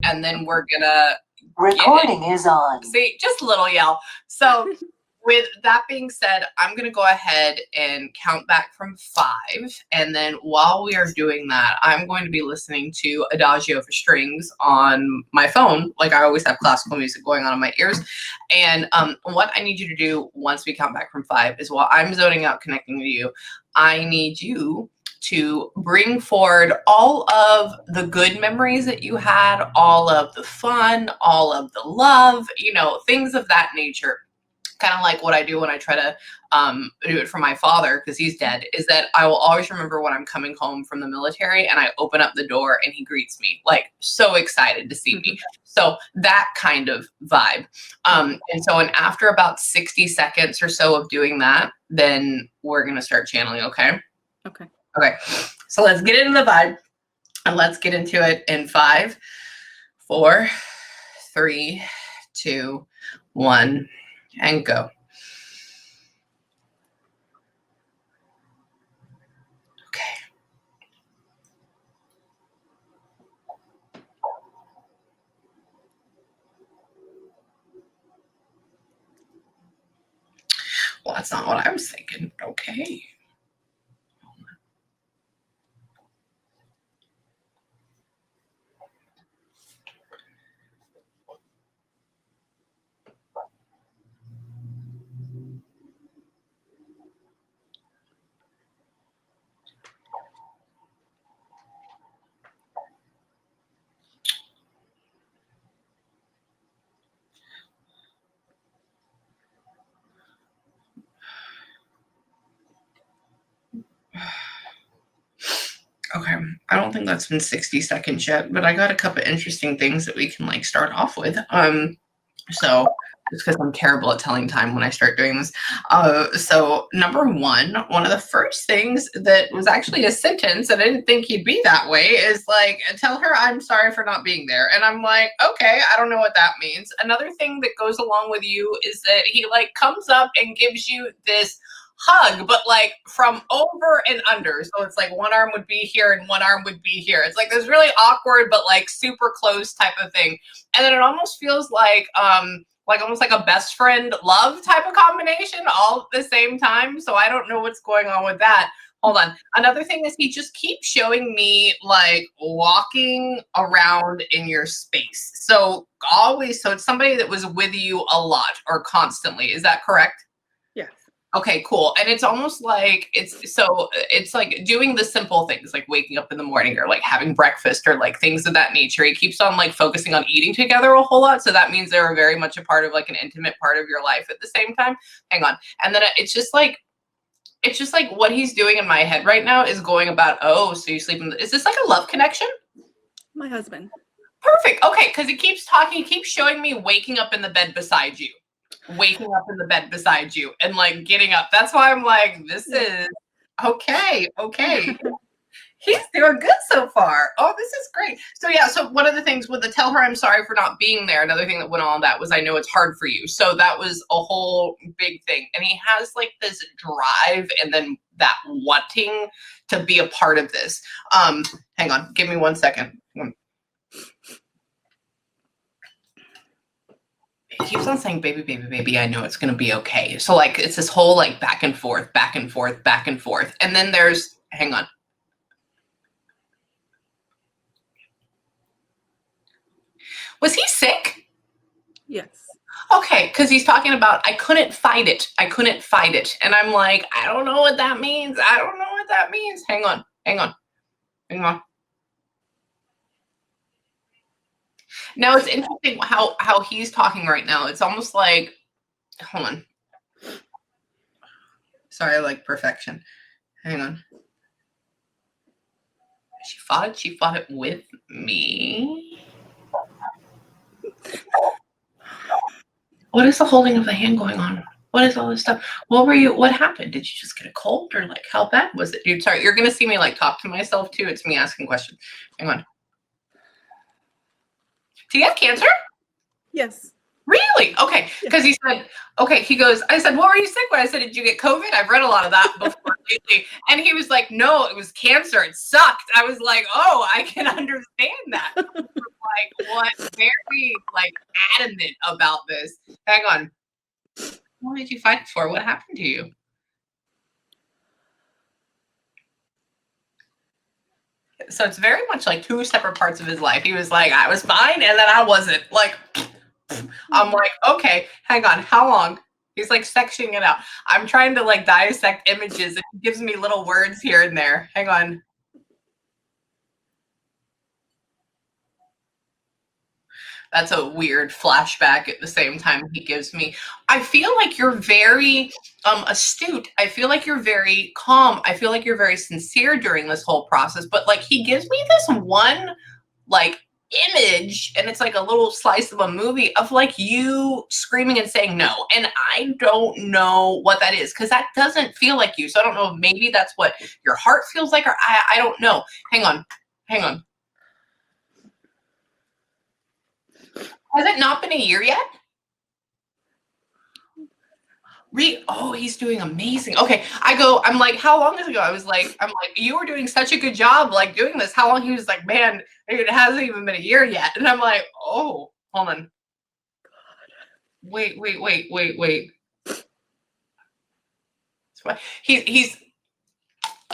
and then we're gonna recording is on. See, just a little yell. So with that being said, I'm going to go ahead and count back from 5. And then while we are doing that, I'm going to be listening to Adagio for Strings on my phone. Like I always have classical music going on in my ears. And what I need you to do once we count back from 5 is while I'm zoning out connecting with you, I need you to bring forward all of the good memories that you had, all of the fun, all of the love, you know, things of that nature. Kind of like what I do when I try to do it for my father, because he's dead, is that I will always remember when I'm coming home from the military and I open up the door and he greets me, like so excited to see me. So that kind of vibe. And after about 60 seconds or so of doing that, then we're going to start channeling, okay? Okay. So let's get into the vibe and let's get into it in 5, 4, 3, 2, 1. And go. Okay. Well, that's not what I was thinking. Okay. Okay, I don't think that's been 60 seconds yet, but I got a couple of interesting things that we can like start off with. So just because I'm terrible at telling time when I start doing this. So number one of the first things that was actually a sentence, and I didn't think he'd be that way, is like, tell her I'm sorry for not being there. And I'm like, okay, I don't know what that means. Another thing that goes along with you is that he like comes up and gives you this hug, but like from over and under. So it's like one arm would be here and one arm would be here. It's like this really awkward, but like super close type of thing. And then it almost feels like almost like a best friend love type of combination all at the same time. So I don't know what's going on with that. Hold on. Another thing is he just keeps showing me like walking around in your space. So always, so it's somebody that was with you a lot or constantly. Is that correct? Yes. Okay, cool. And it's almost like it's like doing the simple things like waking up in the morning or like having breakfast or like things of that nature. He keeps on like focusing on eating together a whole lot. So that means they're very much a part of like an intimate part of your life at the same time. Hang on. And then it's just like what he's doing in my head right now is going about, oh, so you sleep in is this like a love connection? My husband. Perfect. Okay, because he keeps talking, he keeps showing me waking up in the bed beside you. Waking up in the bed beside you and like getting up. That's why I'm like, this is okay. He's doing good so far. Oh, this is great. So yeah, so one of the things with the tell her I'm sorry for not being there, another thing that went on that was I know it's hard for you. So that was a whole big thing. And he has like this drive and then that wanting to be a part of this. Hang on, give me 1 second. He keeps on saying, baby, baby, baby, I know it's going to be okay. So like, it's this whole like back and forth, back and forth, back and forth. And then there's, hang on. Was he sick? Yes. Okay, because he's talking about, I couldn't fight it. I couldn't fight it. And I'm like, I don't know what that means. I don't know what that means. Hang on. Now it's interesting how he's talking right now. It's almost like, hold on. Sorry, I like perfection. Hang on. She fought it with me. What is the holding of the hand going on? What is all this stuff? What happened? Did you just get a cold or like how bad was it? Dude, sorry, you're gonna see me like talk to myself too. It's me asking questions. Hang on. Do you have cancer? Yes. Really? Okay. Because he said, okay, he goes, I said, what were you sick with? I said, did you get COVID? I've read a lot of that before lately. And he was like, no, it was cancer. It sucked. I was like, oh, I can understand that. Like, what? Very, like, adamant about this. Hang on. What did you fight for? What happened to you? So it's very much like two separate parts of his life. He was like, I was fine, and then I wasn't. Like, I'm like, okay, hang on, how long? He's like sectioning it out. I'm trying to like dissect images, and he gives me little words here and there. Hang on. That's a weird flashback at the same time he gives me. I feel like you're very astute. I feel like you're very calm. I feel like you're very sincere during this whole process. But like he gives me this one like image, and it's like a little slice of a movie of like you screaming and saying no. And I don't know what that is because that doesn't feel like you. So I don't know if maybe that's what your heart feels like, or I don't know. Hang on. Hang on. Has it not been a year yet? Oh, he's doing amazing. Okay, I'm like, how long ago? I'm like, you were doing such a good job, like doing this. How long? He was like, man, it hasn't even been a year yet. And I'm like, oh, hold on. Wait. He's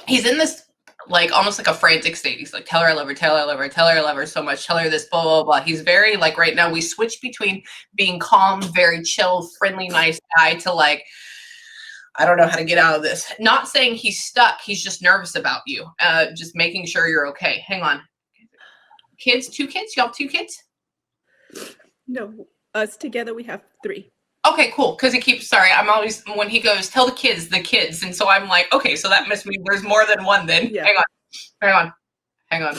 in this like almost like a frantic state. He's like, tell her I love her, tell her I love her, tell her I love her so much, tell her this, blah, blah, blah. He's very like right now we switch between being calm, very chill, friendly, nice guy to like, I don't know how to get out of this. Not saying he's stuck. He's just nervous about you. Just making sure you're okay. Hang on. Kids, 2 kids? Y'all 2 kids? No, us together, we have 3. Okay, cool. Because sorry, I'm always, when he goes, tell the kids. And so I'm like, okay, so that must mean there's more than one then. Yeah. Hang on.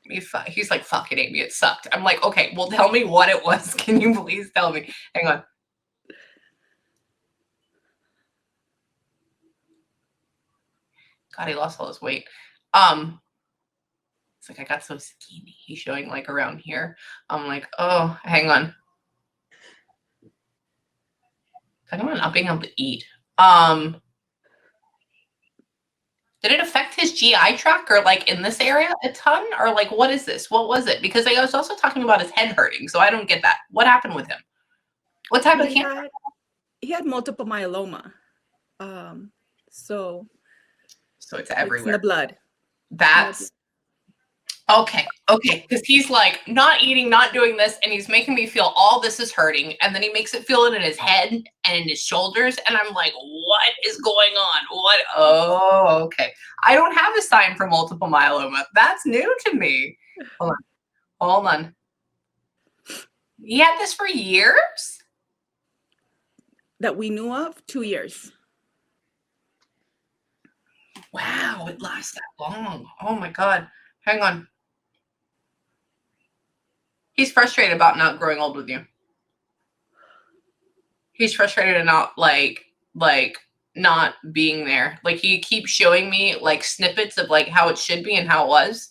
He's like, fuck it, Amy, it sucked. I'm like, okay, well, tell me what it was. Can you please tell me? Hang on. God, he lost all his weight. It's like I got so skinny. He's showing like around here. I'm like, oh, hang on. Talking about not being able to eat. Did it affect his GI tract or like in this area a ton? Or like what is this? What was it? Because I was also talking about his head hurting, so I don't get that. What happened with him? What type of cancer? He had multiple myeloma. So it's everywhere. It's in the blood. That's okay. Because he's like not eating, not doing this, and he's making me feel all this is hurting, and then he makes it feel it in his head and in his shoulders, and I'm like, what is going on? What? Oh, okay. I don't have a sign for multiple myeloma. That's new to me. Hold on. He had this for years? That we knew of, 2 years. Wow, it lasts that long. Oh my God. Hang on. He's frustrated about not growing old with you. He's frustrated and not like not being there. Like he keeps showing me like snippets of like how it should be and how it was.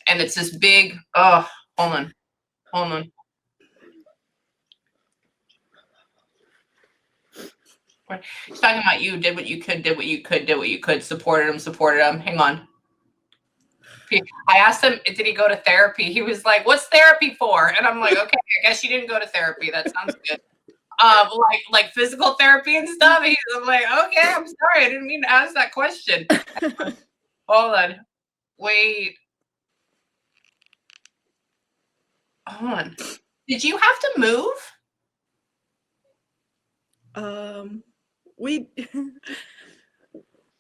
And it's this big, hold on. He's talking about you did what you could, supported him. Hang on. I asked him, did he go to therapy? He was like, what's therapy for? And I'm like, okay, I guess you didn't go to therapy. That sounds good. Like physical therapy and stuff. I'm like, okay, I'm sorry. I didn't mean to ask that question. Hold on. Wait. Hold on. Did you have to move?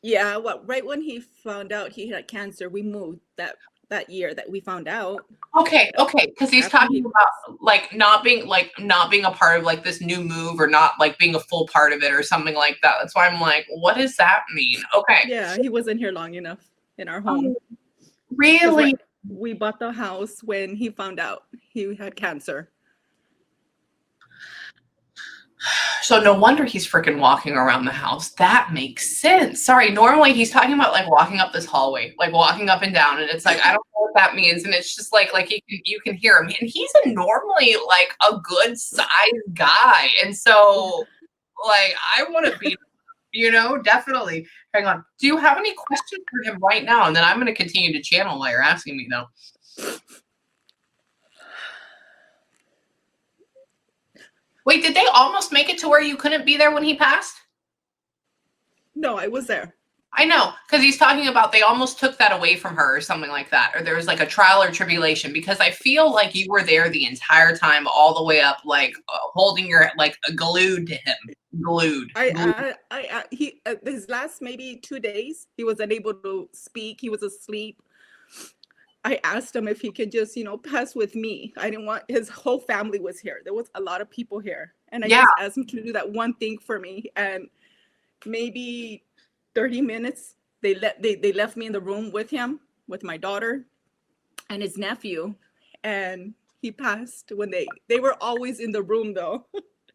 Yeah, right when he found out he had cancer, we moved that year that we found out. Okay, because he's talking about like not being a part of like this new move or not like being a full part of it or something like that. That's why I'm like, what does that mean? Okay. Yeah, he wasn't here long enough in our home. Really? We bought the house when he found out he had cancer. So no wonder he's freaking walking around the house. That makes sense. Sorry, normally he's talking about like walking up this hallway, like walking up and down, and it's like I don't know what that means, and it's just like you can hear him, and he's a normally like a good sized guy, and so like I want to be, definitely. Hang on. Do you have any questions for him right now? And then I'm going to continue to channel while you're asking me though. Wait, did they almost make it to where you couldn't be there when he passed? No, I was there. I know, because he's talking about they almost took that away from her or something like that. Or there was like a trial or tribulation, because I feel like you were there the entire time, all the way up, like holding your, like glued to him. Glued. He his last maybe 2 days, he was unable to speak. He was asleep. I asked him if he could just, pass with me. I didn't want, his whole family was here. There was a lot of people here. And I just asked him to do that one thing for me. And maybe 30 minutes, they left me in the room with him, with my daughter and his nephew. And he passed when they were always in the room though.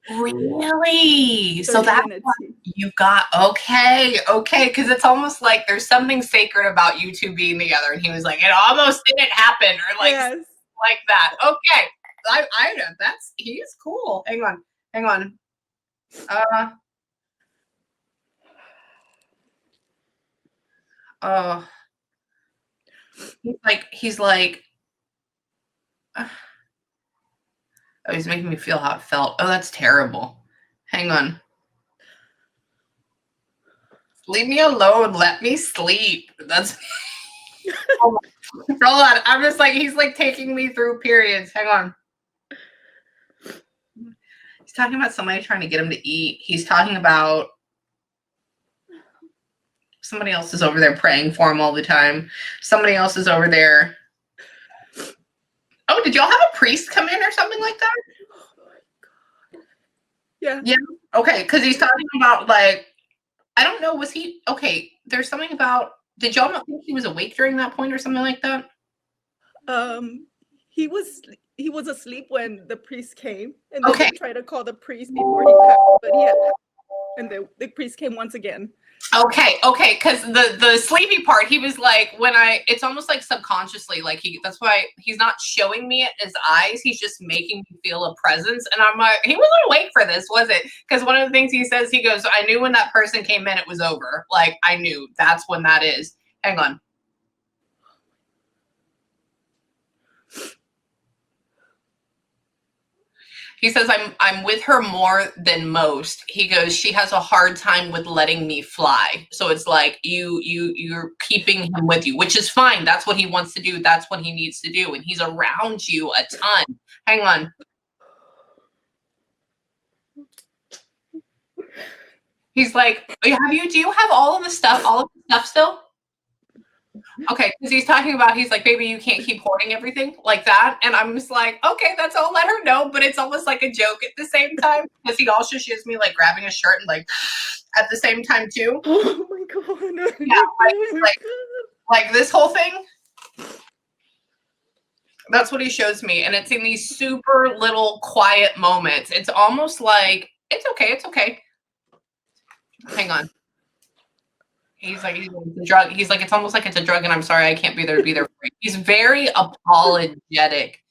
Really? So that's what you got. Okay. Because it's almost like there's something sacred about you two being together. And he was like, it almost didn't happen, or like, like that. Okay. I know he's cool. Hang on. He's like, oh, he's making me feel how it felt. Oh, that's terrible. Hang on. Leave me alone. Let me sleep. That's hold on. I'm just like, he's like taking me through periods. Hang on. He's talking about somebody trying to get him to eat. He's talking about somebody else is over there praying for him all the time. Somebody else is over there. Oh, did y'all have a priest come in or something like that? Yeah. Okay, because he's talking about like, I don't know, was he okay? There's something about, did y'all not think he was awake during that point or something like that? He was asleep when the priest came, and then they tried to call the priest before he passed, but he had passed, and the priest came once again. Okay, because the sleepy part, he was like, it's almost like subconsciously, like that's why he's not showing me it in his eyes, he's just making me feel a presence, and I'm like, he wasn't awake for this, was it? Because one of the things he says, he goes, I knew when that person came in, it was over. Like, I knew that's when that is. Hang on. He says, I'm with her more than most. He goes, she has a hard time with letting me fly. So it's like you're keeping him with you, which is fine. That's what he wants to do. That's what he needs to do. And he's around you a ton. Hang on. He's like, do you have all of the stuff still? Okay, because he's talking about, he's like, baby, you can't keep hoarding everything like that. And I'm just like, okay, that's all, let her know. But it's almost like a joke at the same time, because he also shows me like grabbing a shirt and like at the same time too. Oh my God. Yeah, like this whole thing. That's what he shows me. And it's in these super little quiet moments. It's almost like, it's okay. Hang on. He's like, it's a drug. He's like, it's almost like it's a drug, and I'm sorry I can't be there to be there for you. He's very apologetic.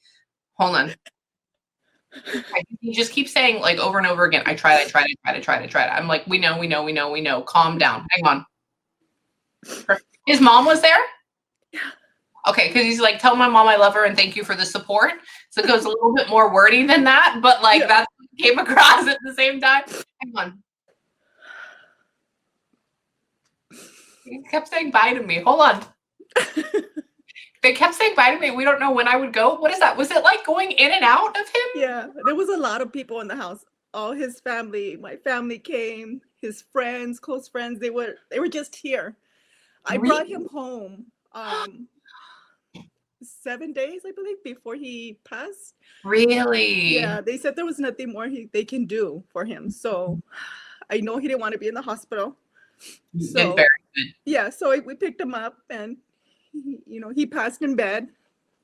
Hold on. He just keeps saying like over and over again, I tried. I'm like, we know. Calm down. Hang on. His mom was there? Yeah. Okay, because he's like, tell my mom I love her and thank you for the support. So it goes a little bit more wordy than that, but like that came across at the same time. Hang on. He kept saying bye to me. Hold on. They kept saying bye to me. We don't know when I would go. What is that? Was it like going in and out of him? Yeah, there was a lot of people in the house. All his family, my family came, his friends, close friends, they were just here. I brought him home 7 days, I believe, before he passed. Really? Yeah, they said there was nothing more they can do for him. So I know he didn't want to be in the hospital. So very good. Yeah, so we picked him up, and he passed in bed.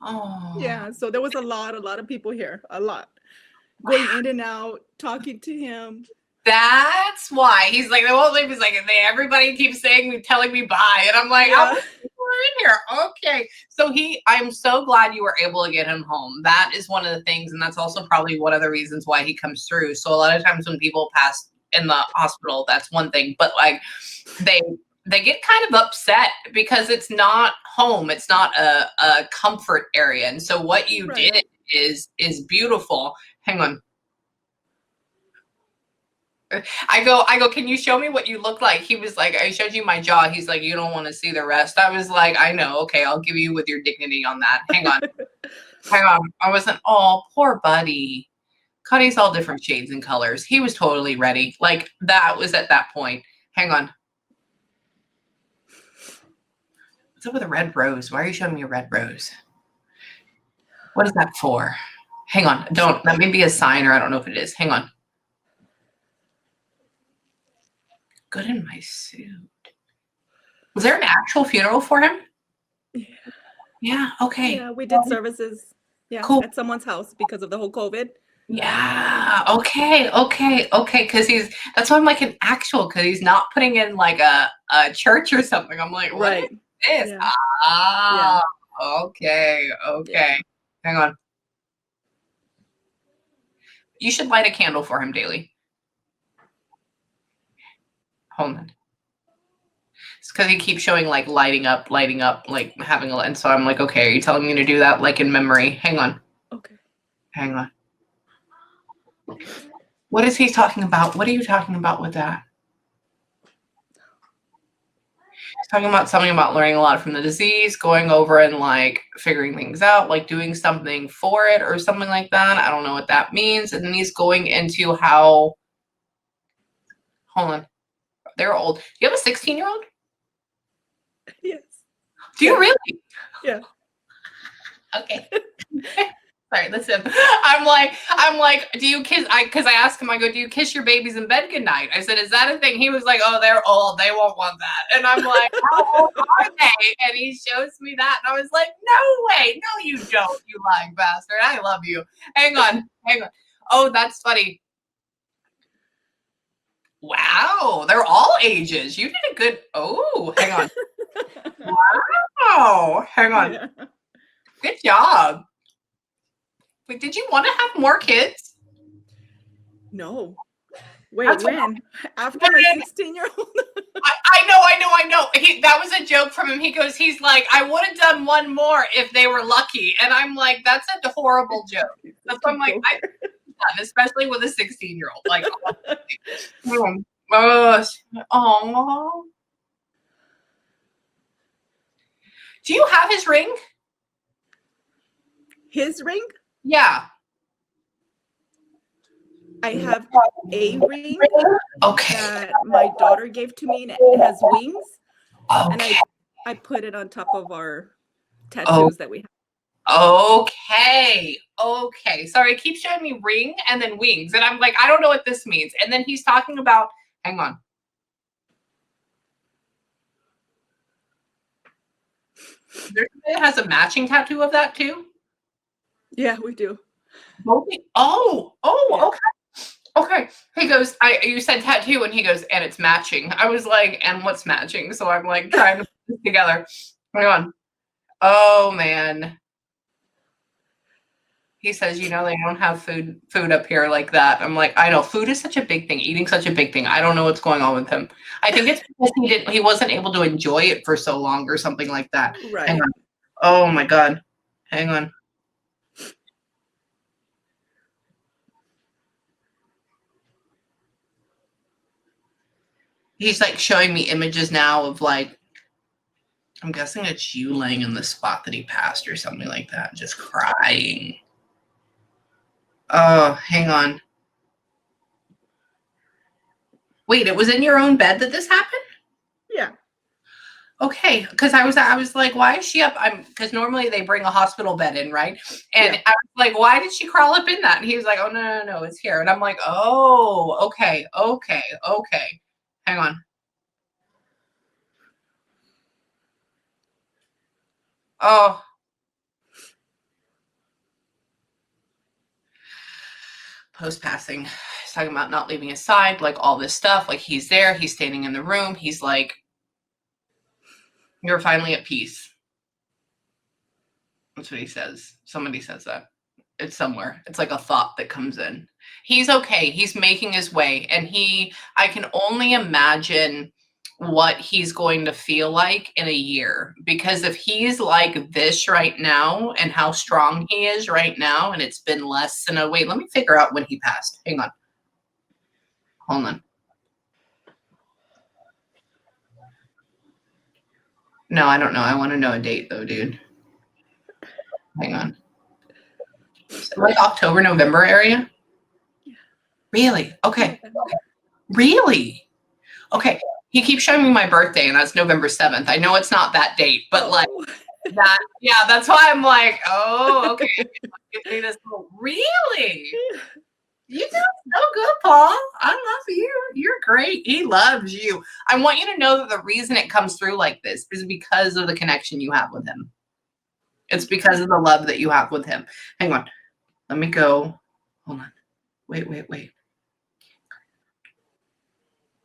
Oh. Yeah, so there was a lot of people here, a lot. going in and out, talking to him. That's why he's like, they won't leave. He's like, everybody keeps telling me bye, and I'm like, how Yeah. many people are in here? Okay, so I'm so glad you were able to get him home. That is one of the things, and that's also probably one of the reasons why he comes through. So a lot of times when people pass in the hospital, that's one thing, but like they get kind of upset because it's not home, it's not a comfort area, and so what you Right. did is beautiful. Hang on. I go, can you show me what you look like? He was like, I showed you my jaw. He's like, you don't want to see the rest. I was like, I know. Okay, I'll give you with your dignity on that. Hang on. Hang on. I wasn't, oh, poor buddy. Cuddy's all different shades and colors. He was totally ready. Like, that was at that point. Hang on. What's up with a red rose? Why are you showing me a red rose? What is that for? Hang on. Don't. That may be a sign, or I don't know if it is. Hang on. Good in my suit. Was there an actual funeral for him? Yeah. Yeah. Okay. Yeah, we did services. Yeah, Cool. at someone's house because of the whole COVID. Yeah. Okay. Okay. Okay. Because that's why I'm like an actual. Because he's not putting in like a church or something. I'm like, what is this? Yeah. Ah. Okay. Okay. Yeah. Hang on. You should light a candle for him daily. Hold on. It's because he keeps showing like lighting up, like having a. And so I'm like, okay, are you telling me to do that like in memory? Hang on. Okay. Hang on. What is he talking about? What are you talking about with that? He's talking about something about learning a lot from the disease, going over and like figuring things out, like doing something for it or something like that. I don't know what that means. And then he's going into how. Hold on. They're old. Do you have a 16-year-old? Yes. Do you really? Yeah. Okay. Sorry, listen. I'm like, do you kiss? Because I asked him, I go, do you kiss your babies in bed goodnight? I said, is that a thing? He was like, oh, they're old. They won't want that. And I'm like, how old are they? And he shows me that. And I was like, no way. No, you don't, you lying bastard. I love you. Hang on. Oh, that's funny. Wow. They're all ages. You did a good. Oh, hang on. Wow. Hang on. Yeah. Good job. Wait, did you want to have more kids? No. Wait, That's when? After my 16-year-old? I know. That was a joke from him. He's like, I would have done one more if they were lucky. And I'm like, that's a horrible joke. That's why I'm like, I especially with a 16-year-old. Like, oh. Do you have his ring? His ring? Yeah. I have a ring Okay. that my daughter gave to me, and it has wings. And Okay. I put it on top of our tattoos that we have. Okay. Sorry, it keeps showing me ring and then wings. And I'm like, I don't know what this means. And then he's talking about, hang on. There's somebody that has a matching tattoo of that too? Yeah, we do. Oh, Yeah. okay. Okay. He goes, you said tattoo, and he goes, and it's matching. I was like, and what's matching? So I'm like trying to put this together. Hang on. Oh man. He says, they don't have food up here like that. I'm like, I know, food is such a big thing, eating such a big thing. I don't know what's going on with him. I think it's because he wasn't able to enjoy it for so long or something like that. Right. Hang on. Oh my God. Hang on. He's like showing me images now of like, I'm guessing it's you laying in the spot that he passed or something like that, just crying. Oh, hang on. Wait, it was in your own bed that this happened? Yeah. Okay, because I was like, why is she up? Because normally they bring a hospital bed in, right? And Yeah. I was like, why did she crawl up in that? And he was like, oh no, it's here. And I'm like, oh, okay. Hang on. Oh. post passing. He's talking about not leaving his side, like all this stuff. Like he's there, he's standing in the room. He's like, you're finally at peace. That's what he says. Somebody says that. It's somewhere. It's like a thought that comes in. He's okay. He's making his way. And I can only imagine what he's going to feel like in a year. Because if he's like this right now and how strong he is right now, and it's been less than a wait, let me figure out when he passed. Hang on. Hold on. No, I don't know. I want to know a date though, dude. Hang on. Like October, November area? Yeah. Really? Okay. Really? Okay. He keeps showing me my birthday, and that's November 7th. I know it's not that date, but like that, yeah, that's why I'm like, oh, okay. Really? You do so good, Paul. I love you. You're great. He loves you. I want you to know that the reason it comes through like this is because of the connection you have with him. It's because of the love that you have with him. Hang on. Let me go. Hold on. Wait.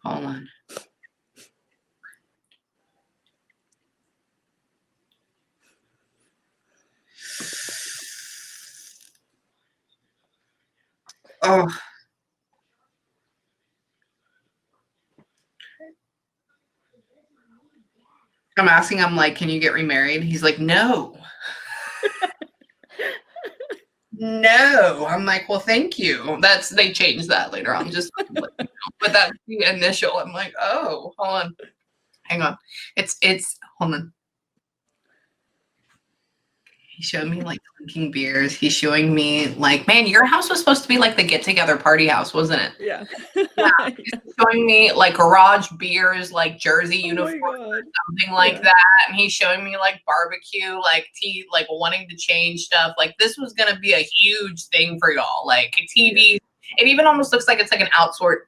Hold on. Oh. I'm asking him, like, can you get remarried? He's like, no. No. I'm like, well, thank you. They changed that later on. Just but that's the initial. I'm like, oh, hold on. Hang on. It's hold on. He's showing me like drinking beers. He's showing me like, man, your house was supposed to be like the get-together party house, wasn't it? Yeah. Yeah. He's showing me like garage beers, like jersey uniform, something like that. And he's showing me like barbecue, like tea, like wanting to change stuff. Like this was gonna be a huge thing for y'all. Like TV. It even almost looks like it's like an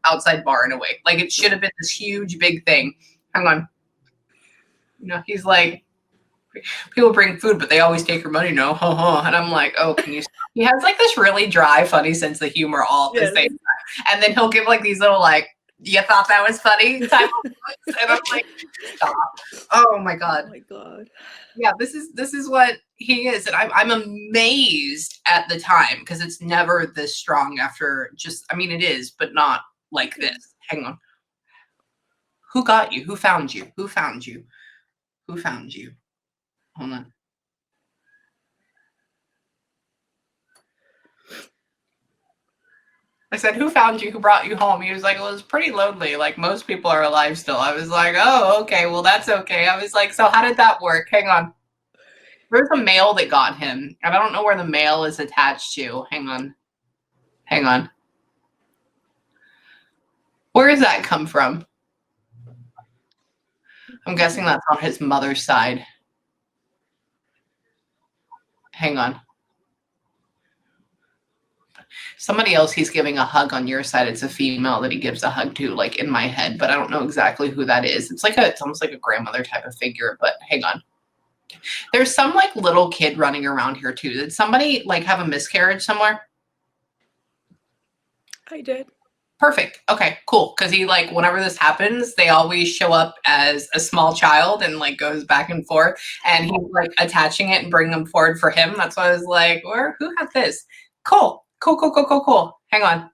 outside bar in a way. Like it should have been this huge big thing. Hang on. You know, he's like, people bring food, but they always take your money, no? And I'm like, oh, can you stop? He has like this really dry, funny sense of humor all at the same time. And then he'll give like these little like, you thought that was funny type of looks. And I'm like, stop. Oh my God. Oh my God. Yeah, this is what he is. And I'm amazed at the time because it's never this strong after just, I mean, it is, but not like this. Hang on. Who got you? Who found you? Who found you? Who found you? Hold on. I said, who found you? Who brought you home? He was like, well, it's pretty lonely. Like, most people are alive still. I was like, oh, okay. Well, that's okay. I was like, so how did that work? Hang on. There's a mail that got him. And I don't know where the mail is attached to. Hang on. Hang on. Where does that come from? I'm guessing that's on his mother's side. Hang on. Somebody else he's giving a hug on your side. It's a female that he gives a hug to, like in my head, but I don't know exactly who that is. It's almost like a grandmother type of figure, but hang on. There's some like little kid running around here too. Did somebody like have a miscarriage somewhere? I did. Perfect. Okay, cool. Because he like, whenever this happens, they always show up as a small child and like goes back and forth. And he's like attaching it and bringing them forward for him. That's why I was like, who has this? Cool. Hang on.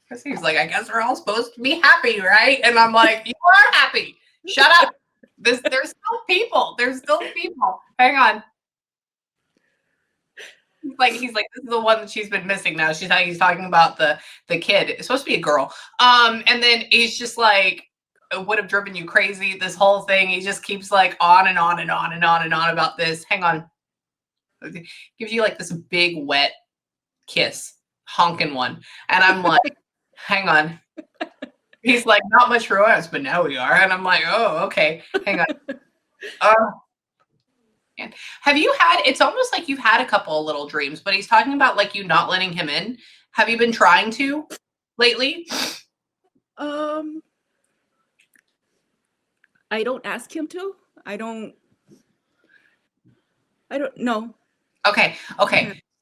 Because he's like, I guess we're all supposed to be happy, right? And I'm like, you are happy. Shut up. There's still people. Hang on. He's like, this is the one that she's been missing now. He's talking about the kid. It's supposed to be a girl. And then he's just like, it would have driven you crazy. This whole thing. He just keeps like on and on and on and on and on about this. Hang on. Gives you like this big wet kiss, honking one. And I'm like, hang on. He's like, not much for us, but now we are. And I'm like, oh, okay. Hang on. Have you had, it's almost like you've had a couple of little dreams, but he's talking about like you not letting him in. Have you been trying to lately? I don't ask him to. I don't know. Okay.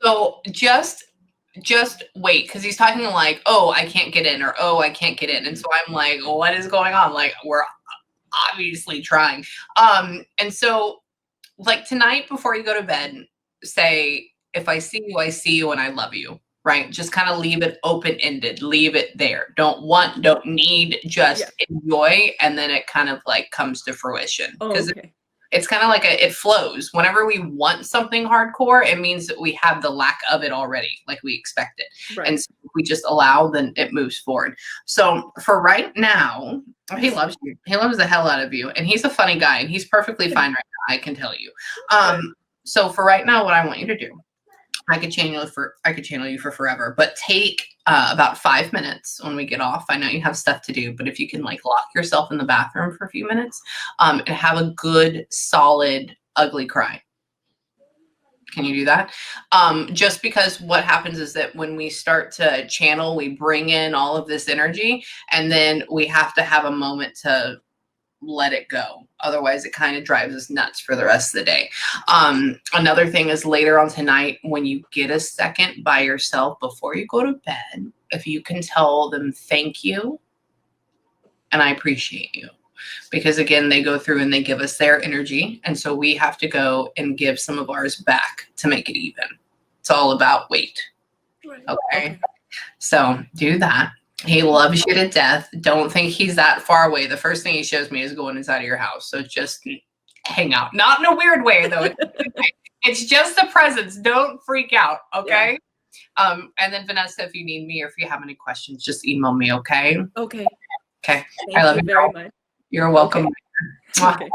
So just just wait, because he's talking like, oh, I can't get in, or oh, I can't get in. And so I'm like, what is going on? Like, we're obviously trying. And so like tonight before you go to bed, say, if I see you, I see you and I love you. Right? Just kind of leave it open-ended, leave it there. Don't want, don't need, just enjoy. And then it kind of like comes to fruition. Oh, Because okay. it's kind of like it flows. Whenever we want something hardcore, it means that we have the lack of it already, like we expected. Right. And so if we just allow, then it moves forward. So for right now, he loves you. He loves the hell out of you. And he's a funny guy and he's perfectly fine right now, I can tell you. So for right now, what I want you to do, I could channel you for forever, but take about 5 minutes when we get off. I know you have stuff to do, but if you can like lock yourself in the bathroom for a few minutes and have a good, solid, ugly cry. Can you do that? Just because what happens is that when we start to channel, we bring in all of this energy and then we have to have a moment to let it go. Otherwise, it kind of drives us nuts for the rest of the day. Another thing is later on tonight, when you get a second by yourself before you go to bed, if you can tell them thank you and I appreciate you. Because again, they go through and they give us their energy. And so we have to go and give some of ours back to make it even. It's all about weight. Okay. So do that. He loves you to death. Don't think he's that far away. The first thing he shows me is going inside of your house. So just hang out. Not in a weird way, though. It's just a presence. Don't freak out, okay? Yeah. And then, Vanessa, if you need me or if you have any questions, just email me, okay? Okay. Okay. Thank you very much. You're welcome. Okay.